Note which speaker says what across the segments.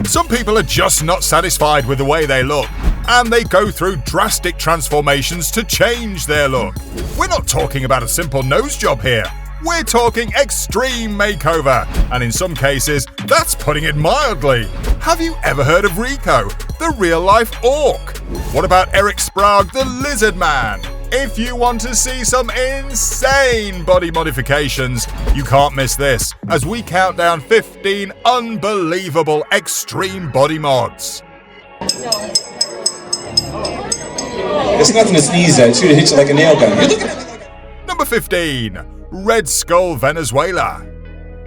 Speaker 1: Some people are just not satisfied with the way they look, and they go through drastic transformations to change their look. We're not talking about a simple nose job here. We're talking extreme makeover, and in some cases, that's putting it mildly. Have you ever heard of Rico, the real-life orc? What about Eric Sprague, the Lizardman? If you want to see some insane body modifications, you can't miss this as we count down 15 unbelievable extreme body mods.
Speaker 2: It's nothing to sneeze at, it's going to hit you like a nail gun.
Speaker 1: Number 15. Red Skull Venezuela.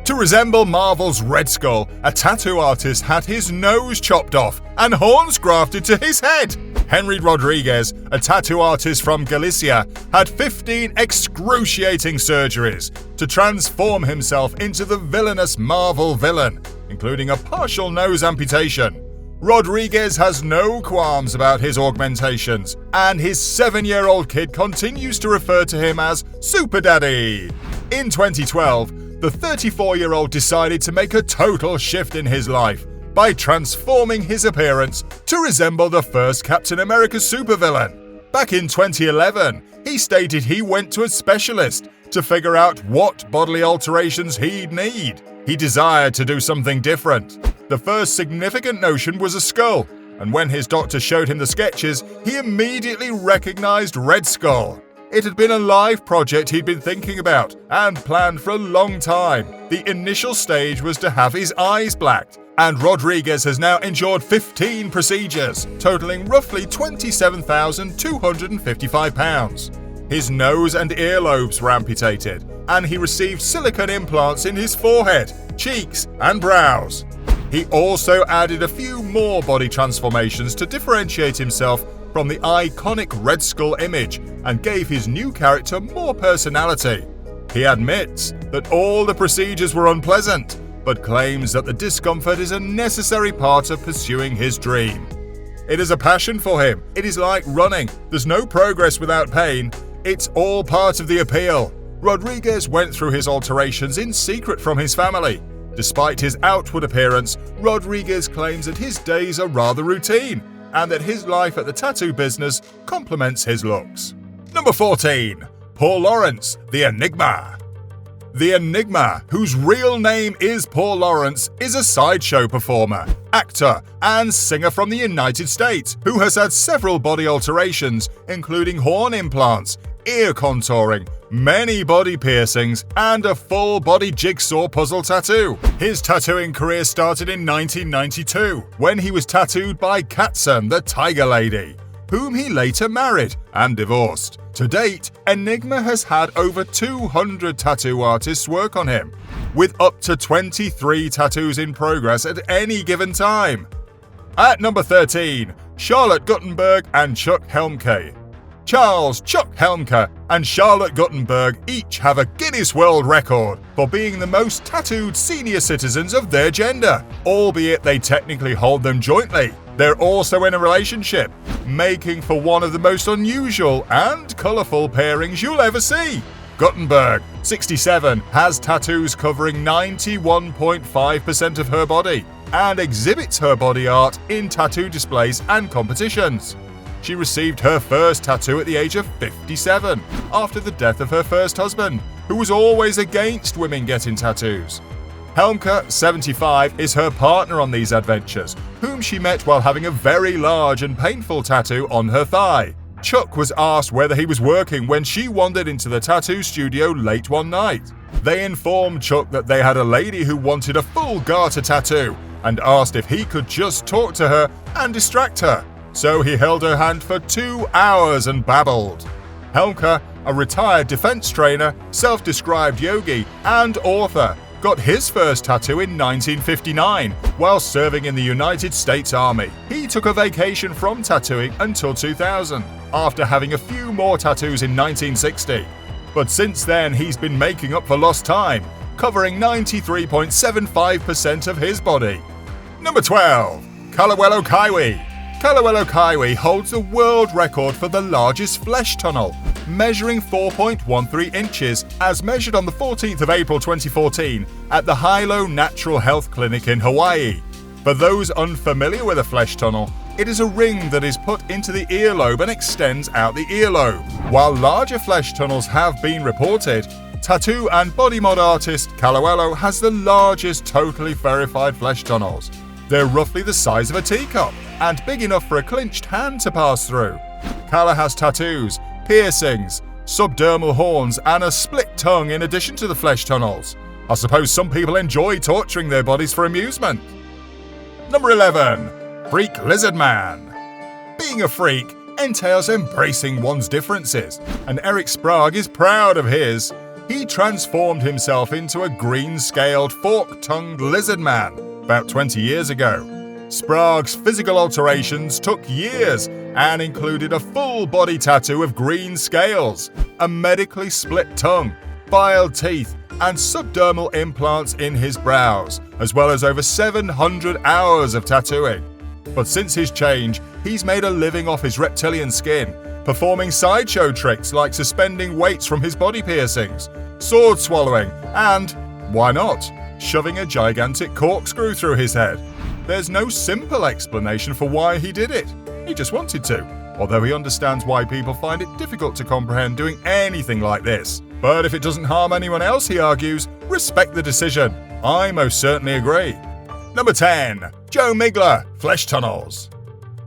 Speaker 1: To resemble Marvel's Red Skull, a tattoo artist had his nose chopped off and horns grafted to his head. Henry Rodriguez, a tattoo artist from Galicia, had 15 excruciating surgeries to transform himself into the villainous Marvel villain, including a partial nose amputation. Rodriguez has no qualms about his augmentations, and his 7-year-old kid continues to refer to him as Super Daddy. In 2012, the 34-year-old decided to make a total shift in his life by transforming his appearance to resemble the first Captain America supervillain. Back in 2011, he stated he went to a specialist to figure out what bodily alterations he'd need. He desired to do something different. The first significant notion was a skull, and when his doctor showed him the sketches, he immediately recognized Red Skull. It had been a life project he'd been thinking about and planned for a long time. The initial stage was to have his eyes blacked, and Rodriguez has now endured 15 procedures, totaling roughly £27,255. His nose and earlobes were amputated, and he received silicone implants in his forehead, cheeks, and brows. He also added a few more body transformations to differentiate himself from the iconic Red Skull image and gave his new character more personality. He admits that all the procedures were unpleasant, but claims that the discomfort is a necessary part of pursuing his dream. It is a passion for him. It is like running. There's no progress without pain. It's all part of the appeal. Rodriguez went through his alterations in secret from his family. Despite his outward appearance, Rodriguez claims that his days are rather routine and that his life at the tattoo business complements his looks. Number 14. Paul Lawrence, the Enigma. The Enigma, whose real name is Paul Lawrence, is a sideshow performer, actor, and singer from the United States who has had several body alterations, including horn implants, ear contouring, many body piercings, and a full-body jigsaw puzzle tattoo. His tattooing career started in 1992 when he was tattooed by Katsun, the Tiger Lady, whom he later married and divorced. To date, Enigma has had over 200 tattoo artists work on him, with up to 23 tattoos in progress at any given time. At number 13, Charlotte Guttenberg and Chuck HELMKE. Charles Chuck HELMKE and Charlotte Guttenberg each have a Guinness World Record for being the most tattooed senior citizens of their gender, albeit they technically hold them jointly. They're also in a relationship, making for one of the most unusual and colourful pairings you'll ever see. Guttenberg, 67, has tattoos covering 91.5% of her body and exhibits her body art in tattoo displays and competitions. She received her first tattoo at the age of 57, after the death of her first husband, who was always against women getting tattoos. HELMKE, 75, is her partner on these adventures, whom she met while having a very large and painful tattoo on her thigh. Chuck was asked whether he was working when she wandered into the tattoo studio late one night. They informed Chuck that they had a lady who wanted a full garter tattoo and asked if he could just talk to her and distract her. So he held her hand for 2 hours and babbled. HELMKE, a retired defense trainer, self-described yogi, and author, got his first tattoo in 1959 while serving in the United States Army. He took a vacation from tattooing until 2000, after having a few more tattoos in 1960. But since then, he's been making up for lost time, covering 93.75% of his body. Number 12. KALAVELO KAIVI. KALAVELO KAIVI holds the world record for the largest flesh tunnel, measuring 4.13 inches, as measured on the 14th of April 2014 at the Hilo Natural Health Clinic in Hawaii. For those unfamiliar with a flesh tunnel, it is a ring that is put into the earlobe and extends out the earlobe. While larger flesh tunnels have been reported, tattoo and body mod artist KALAVELO has the largest totally verified flesh tunnels. They're roughly the size of a teacup and big enough for a clenched hand to pass through. Kala has tattoos, piercings, subdermal horns, and a split tongue in addition to the flesh tunnels. I suppose some people enjoy torturing their bodies for amusement. Number 11. Freak Lizardman. Being a freak entails embracing one's differences, and Eric Sprague is proud of his. He transformed himself into a green-scaled, fork-tongued lizardman about 20 years ago. Sprague's physical alterations took years and included a full body tattoo of green scales, a medically split tongue, filed teeth, and subdermal implants in his brows, as well as over 700 hours of tattooing. But since his change, he's made a living off his reptilian skin, performing sideshow tricks like suspending weights from his body piercings, sword swallowing, and, why not, shoving a gigantic corkscrew through his head. There's no simple explanation for why he did it. He just wanted to, although he understands why people find it difficult to comprehend doing anything like this. But if it doesn't harm anyone else, he argues, respect the decision. I most certainly agree. Number 10. Joe Migler, flesh tunnels.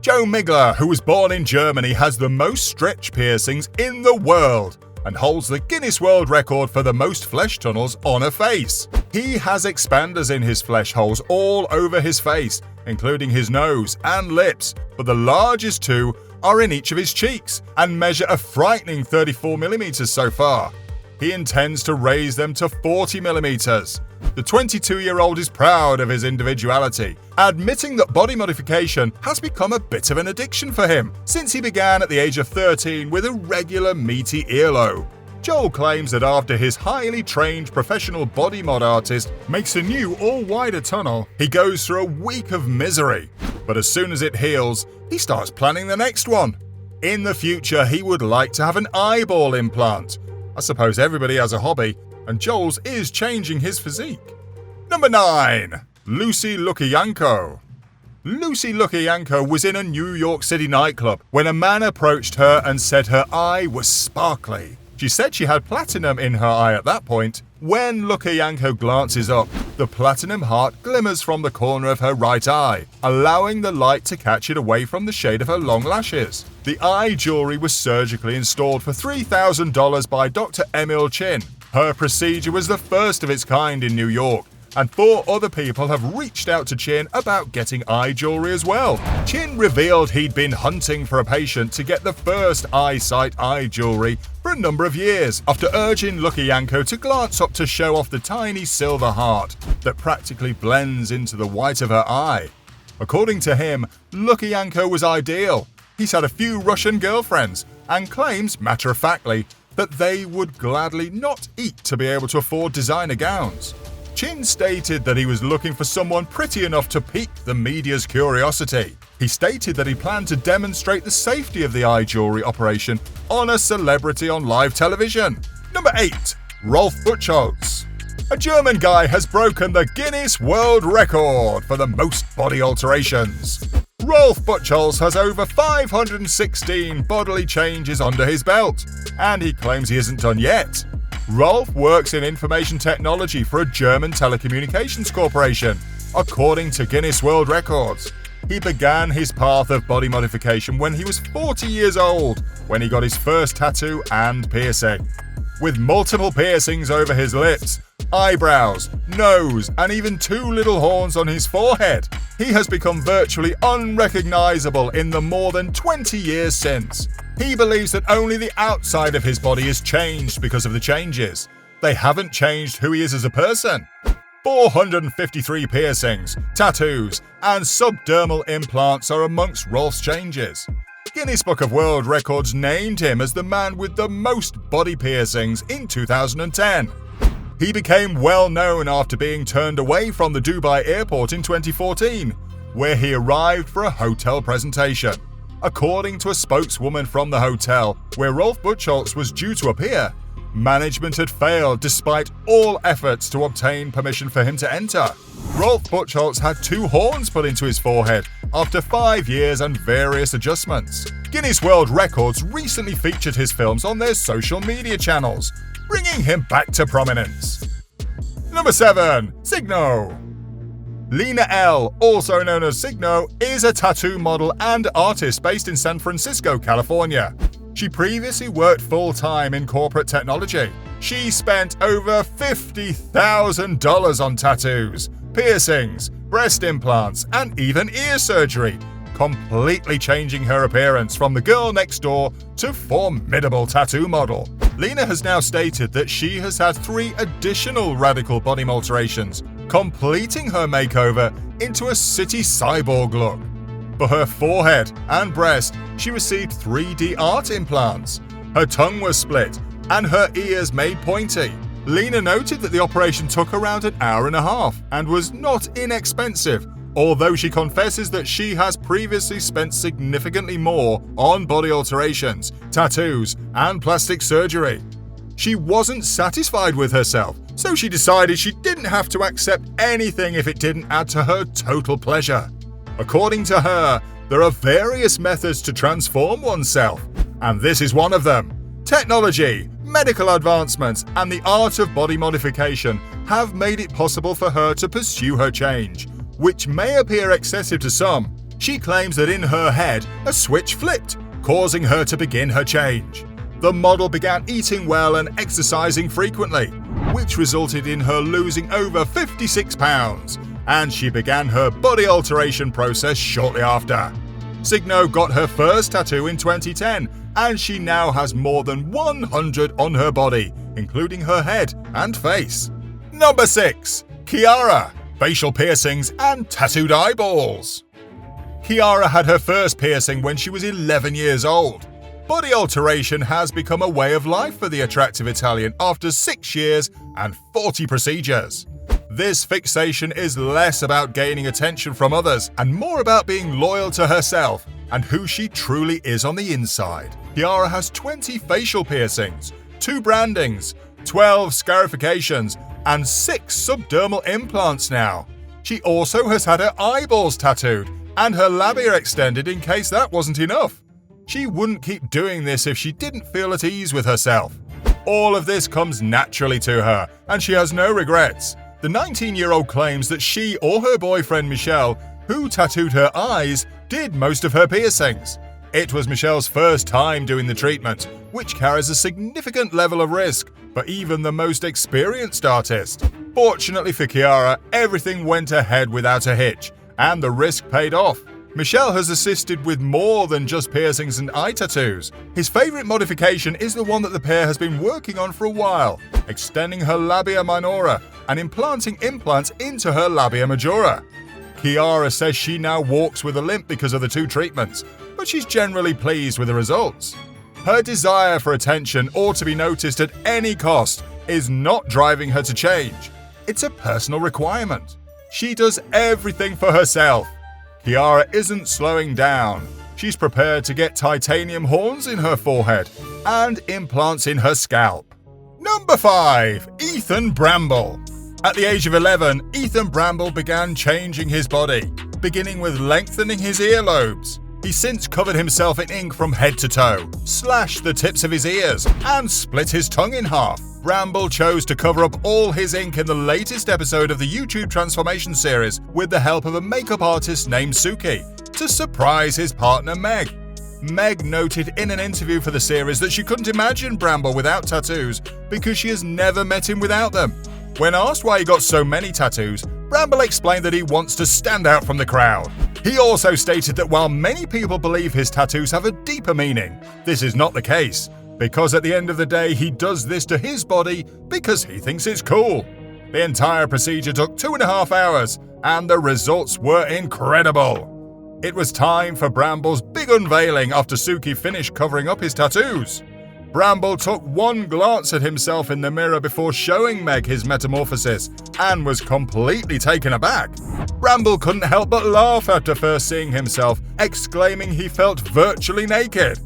Speaker 1: Joe Migler, who was born in Germany, has the most stretch piercings in the world and holds the Guinness World Record for the most flesh tunnels on a face. He has expanders in his flesh holes all over his face, including his nose and lips, but the largest two are in each of his cheeks and measure a frightening 34mm so far. He intends to raise them to 40mm. The 22-year-old is proud of his individuality, admitting that body modification has become a bit of an addiction for him since he began at the age of 13 with a regular meaty earlobe. Joel claims that after his highly trained professional body mod artist makes a new or wider tunnel, he goes through a week of misery. But as soon as it heals, he starts planning the next one. In the future, he would like to have an eyeball implant. I suppose everybody has a hobby, and Joel's is changing his physique. Number 9. Lucy LUCKAYANKO. Lucy LUCKAYANKO was in a New York City nightclub when a man approached her and said her eye was sparkly. She said she had platinum in her eye at that point. When LUCKAYANKO glances up, the platinum heart glimmers from the corner of her right eye, allowing the light to catch it away from the shade of her long lashes. The eye jewelry was surgically installed for $3,000 by Dr. Emil Chin. Her procedure was the first of its kind in New York, and 4 other people have reached out to Chin about getting eye jewelry as well. Chin revealed he'd been hunting for a patient to get the first eyesight eye jewelry for a number of years, after urging LUCKAYANKO to glance up to show off the tiny silver heart that practically blends into the white of her eye. According to him, LUCKAYANKO was ideal. He's had a few Russian girlfriends and claims, matter-of-factly, that they would gladly not eat to be able to afford designer gowns. Chin stated that he was looking for someone pretty enough to pique the media's curiosity. He stated that he planned to demonstrate the safety of the eye jewelry operation on a celebrity on live television. Number 8. ROLF BUCHHOLZ. A German guy has broken the Guinness World Record for the most body alterations. ROLF BUCHHOLZ has over 516 bodily changes under his belt, and he claims he isn't done yet. Rolf works in information technology for a German telecommunications corporation, according to Guinness World Records. He began his path of body modification when he was 40 years old, when he got his first tattoo and piercing. With multiple piercings over his lips, eyebrows, nose, and even 2 little horns on his forehead, he has become virtually unrecognizable in the more than 20 years since. He believes that only the outside of his body has changed because of the changes. They haven't changed who he is as a person. 453 piercings, tattoos, and subdermal implants are amongst Rolf's changes. Guinness Book of World Records named him as the man with the most body piercings in 2010. He became well known after being turned away from the Dubai airport in 2014, where he arrived for a hotel presentation. According to a spokeswoman from the hotel where ROLF BUCHHOLZ was due to appear, Management had failed despite all efforts to obtain permission for him to enter. Rolf BUCHHOLZ had 2 horns put into his forehead after 5 years and various adjustments. Guinness World Records recently featured his films on their social media channels, bringing him back to prominence. Number 7. CIGNO. Lena L., also known as CIGNO, is a tattoo model and artist based in San Francisco, California. She previously worked full-time in corporate technology. She spent over $50,000 on tattoos, piercings, breast implants, and even ear surgery, completely changing her appearance from the girl next door to formidable tattoo model. Lena has now stated that she has had 3 additional radical body alterations, completing her makeover into a city cyborg look. For her forehead and breast, she received 3D art implants. Her tongue was split and her ears made pointy. Lena noted that the operation took around an hour and a half and was not inexpensive, although she confesses that she has previously spent significantly more on body alterations, tattoos, and plastic surgery. She wasn't satisfied with herself, so she decided she didn't have to accept anything if it didn't add to her total pleasure. According to her, there are various methods to transform oneself, and this is one of them. Technology, medical advancements, and the art of body modification have made it possible for her to pursue her change, which may appear excessive to some. She claims that in her head, a switch flipped, causing her to begin her change. The model began eating well and exercising frequently, which resulted in her losing over 56 pounds, and she began her body alteration process shortly after. CIGNO got her first tattoo in 2010, and she now has more than 100 on her body, including her head and face. Number 6. CHIARA. Facial piercings and tattooed eyeballs. CHIARA had her first piercing when she was 11 years old. Body alteration has become a way of life for the attractive Italian after 6 years and 40 procedures. This fixation is less about gaining attention from others and more about being loyal to herself and who she truly is on the inside. CHIARA has 20 facial piercings, 2 brandings, 12 scarifications, and 6 subdermal implants now. She also has had her eyeballs tattooed and her labia extended in case that wasn't enough. She wouldn't keep doing this if she didn't feel at ease with herself. All of this comes naturally to her, and she has no regrets. The 19-year-old claims that she or her boyfriend Michelle, who tattooed her eyes, did most of her piercings. It was Michelle's first time doing the treatment, which carries a significant level of risk for even the most experienced artist. Fortunately for CHIARA, everything went ahead without a hitch, and the risk paid off. Michelle has assisted with more than just piercings and eye tattoos. His favorite modification is the one that the pair has been working on for a while, extending her labia minora and implanting implants into her labia majora. CHIARA says she now walks with a limp because of the 2 treatments, but she's generally pleased with the results. Her desire for attention or to be noticed at any cost is not driving her to change. It's a personal requirement. She does everything for herself. CHIARA isn't slowing down. She's prepared to get titanium horns in her forehead and implants in her scalp. Number 5. Ethan Bramble. At the age of 11, Ethan Bramble began changing his body, beginning with lengthening his earlobes. He's since covered himself in ink from head to toe, slashed the tips of his ears, and split his tongue in half. Bramble chose to cover up all his ink in the latest episode of the YouTube transformation series with the help of a makeup artist named Suki, to surprise his partner Meg. Meg noted in an interview for the series that she couldn't imagine Bramble without tattoos because she has never met him without them. When asked why he got so many tattoos, Bramble explained that he wants to stand out from the crowd. He also stated that while many people believe his tattoos have a deeper meaning, this is not the case, because at the end of the day he does this to his body because he thinks it's cool. The entire procedure took 2.5 hours, and the results were incredible. It was time for Bramble's big unveiling after Suki finished covering up his tattoos. Bramble took one glance at himself in the mirror before showing Meg his metamorphosis and was completely taken aback. Bramble couldn't help but laugh after first seeing himself, exclaiming he felt virtually naked.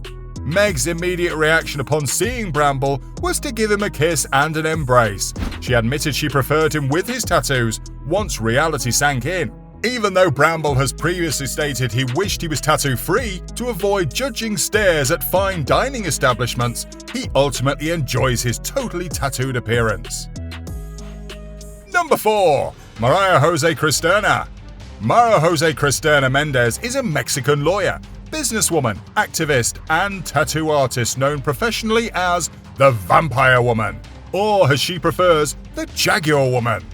Speaker 1: Meg's immediate reaction upon seeing Bramble was to give him a kiss and an embrace. She admitted she preferred him with his tattoos once reality sank in. Even though Bramble has previously stated he wished he was tattoo-free to avoid judging stares at fine dining establishments, he ultimately enjoys his totally tattooed appearance. Number 4. Maria Jose Cristerna. Maria Jose Cristerna Mendez is a Mexican lawyer, businesswoman, activist, and tattoo artist known professionally as the Vampire Woman, or as she prefers, the Jaguar Woman.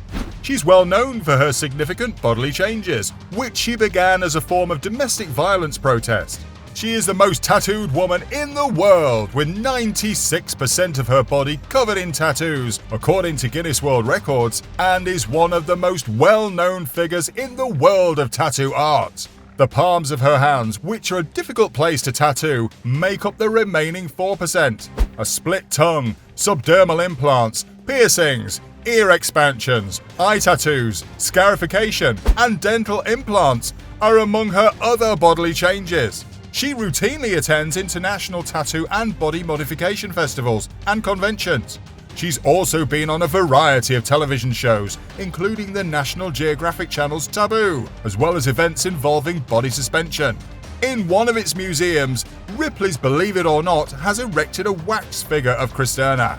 Speaker 1: She's well known for her significant bodily changes, which she began as a form of domestic violence protest. She is the most tattooed woman in the world, with 96% of her body covered in tattoos, according to Guinness World Records, and is one of the most well-known figures in the world of tattoo art. The palms of her hands, which are a difficult place to tattoo, make up the remaining 4%. A split tongue, subdermal implants, piercings, ear expansions, eye tattoos, scarification, and dental implants are among her other bodily changes. She routinely attends international tattoo and body modification festivals and conventions. She's also been on a variety of television shows, including the National Geographic Channel's Taboo, as well as events involving body suspension. In one of its museums, Ripley's Believe It or Not has erected a wax figure of Cristerna.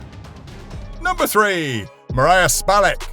Speaker 1: Number 3. Mariah Spalek.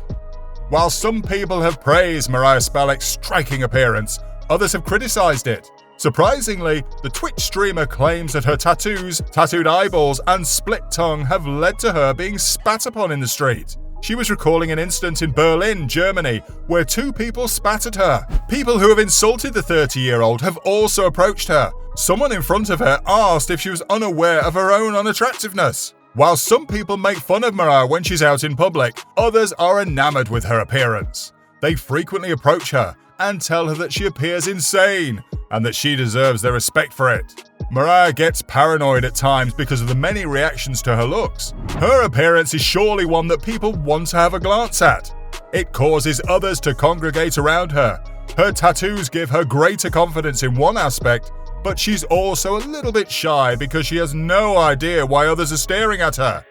Speaker 1: While some people have praised Mariah Spalek's striking appearance, others have criticized it. Surprisingly, the Twitch streamer claims that her tattoos, tattooed eyeballs, and split tongue have led to her being spat upon in the street. She was recalling an incident in Berlin, Germany, where 2 people spat at her. People who have insulted the 30-year-old have also approached her. Someone in front of her asked if she was unaware of her own unattractiveness. While some people make fun of Mariah when she's out in public, others are enamored with her appearance. They frequently approach her and tell her that she appears insane and that she deserves their respect for it. Mariah gets paranoid at times because of the many reactions to her looks. Her appearance is surely one that people want to have a glance at. It causes others to congregate around her. Her tattoos give her greater confidence in one aspect, but she's also a little bit shy because she has no idea why others are staring at her.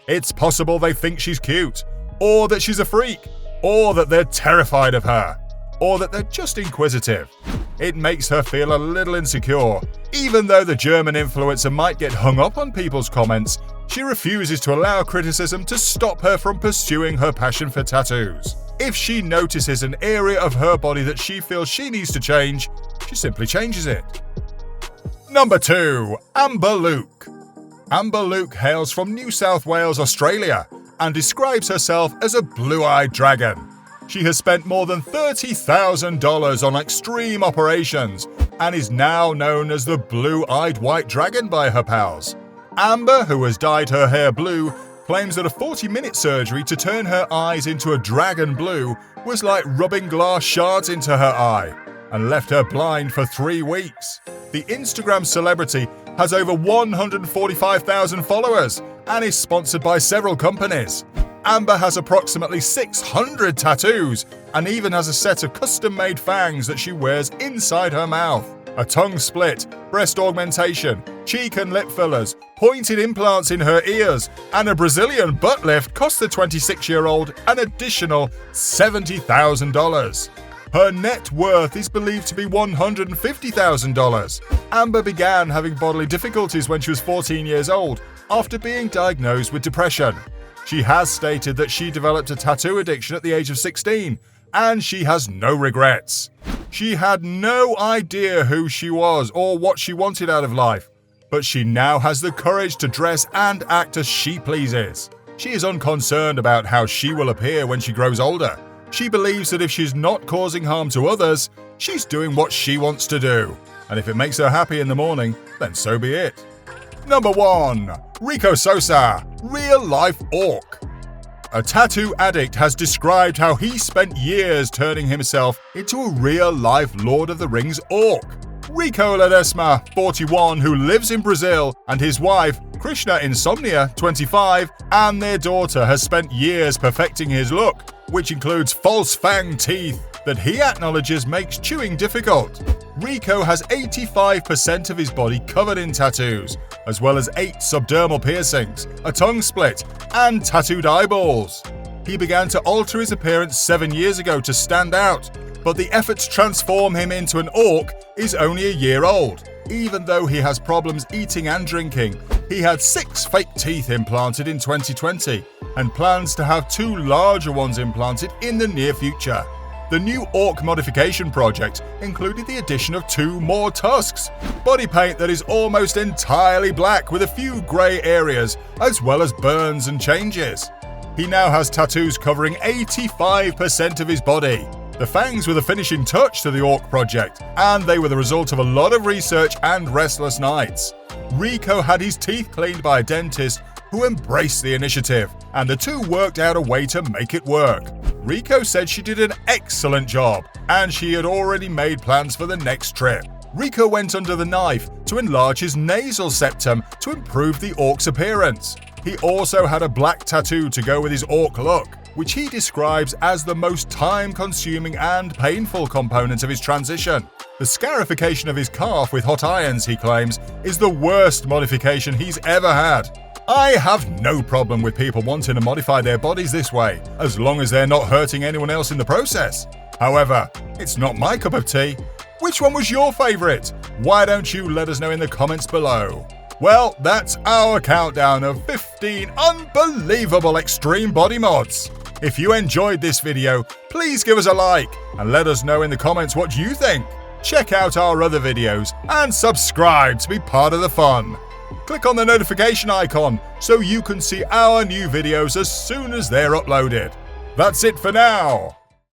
Speaker 1: It's possible they think she's cute, or that she's a freak, or that they're terrified of her, or that they're just inquisitive. It makes her feel a little insecure. Even though the German influencer might get hung up on people's comments, she refuses to allow criticism to stop her from pursuing her passion for tattoos. If she notices an area of her body that she feels she needs to change, she simply changes it. Number 2. Amber Luke. Amber Luke hails from New South Wales, Australia, and describes herself as a blue-eyed dragon. She has spent more than $30,000 on extreme operations and is now known as the blue-eyed white dragon by her pals. Amber, who has dyed her hair blue, claims that a 40-minute surgery to turn her eyes into a dragon blue was like rubbing glass shards into her eye and left her blind for 3 weeks. The Instagram celebrity has over 145,000 followers and is sponsored by several companies. Amber has approximately 600 tattoos and even has a set of custom-made fangs that she wears inside her mouth. A tongue split, breast augmentation, cheek and lip fillers, pointed implants in her ears, and a Brazilian butt lift cost the 26-year-old an additional $70,000. Her net worth is believed to be $150,000. Amber began having bodily difficulties when she was 14 years old after being diagnosed with depression. She has stated that she developed a tattoo addiction at the age of 16, and she has no regrets. She had no idea who she was or what she wanted out of life, but she now has the courage to dress and act as she pleases. She is unconcerned about how she will appear when she grows older. She believes that if she's not causing harm to others, she's doing what she wants to do. And if it makes her happy in the morning, then so be it. Number 1. Rico Sosa, real-life orc. A tattoo addict has described how he spent years turning himself into a real-life Lord of the Rings orc. Rico Ledesma, 41, who lives in Brazil, and his wife, Krishna Insomnia, 25, and their daughter has spent years perfecting his look, which includes false fang teeth that he acknowledges makes chewing difficult. Rico has 85% of his body covered in tattoos, as well as 8 subdermal piercings, a tongue split, and tattooed eyeballs. He began to alter his appearance 7 years ago to stand out, but the effort to transform him into an orc is only a year old. Even though he has problems eating and drinking, he had 6 fake teeth implanted in 2020 and plans to have 2 larger ones implanted in the near future. The new orc modification project included the addition of 2 more tusks, body paint that is almost entirely black with a few grey areas, as well as burns and changes. He now has tattoos covering 85% of his body. The fangs were the finishing touch to the orc project, and they were the result of a lot of research and restless nights. Rico had his teeth cleaned by a dentist who embraced the initiative, and the two worked out a way to make it work. Rico said she did an excellent job, and she had already made plans for the next trip. Rico went under the knife to enlarge his nasal septum to improve the orc's appearance. He also had a black tattoo to go with his orc look, which he describes as the most time-consuming and painful component of his transition. The scarification of his calf with hot irons, he claims, is the worst modification he's ever had. I have no problem with people wanting to modify their bodies this way, as long as they're not hurting anyone else in the process. However, it's not my cup of tea. Which one was your favourite? Why don't you let us know in the comments below? Well, that's our countdown of 15 unbelievable extreme body mods. If you enjoyed this video, please give us a like and let us know in the comments what you think. Check out our other videos and subscribe to be part of the fun. Click on the notification icon so you can see our new videos as soon as they're uploaded. That's it for now.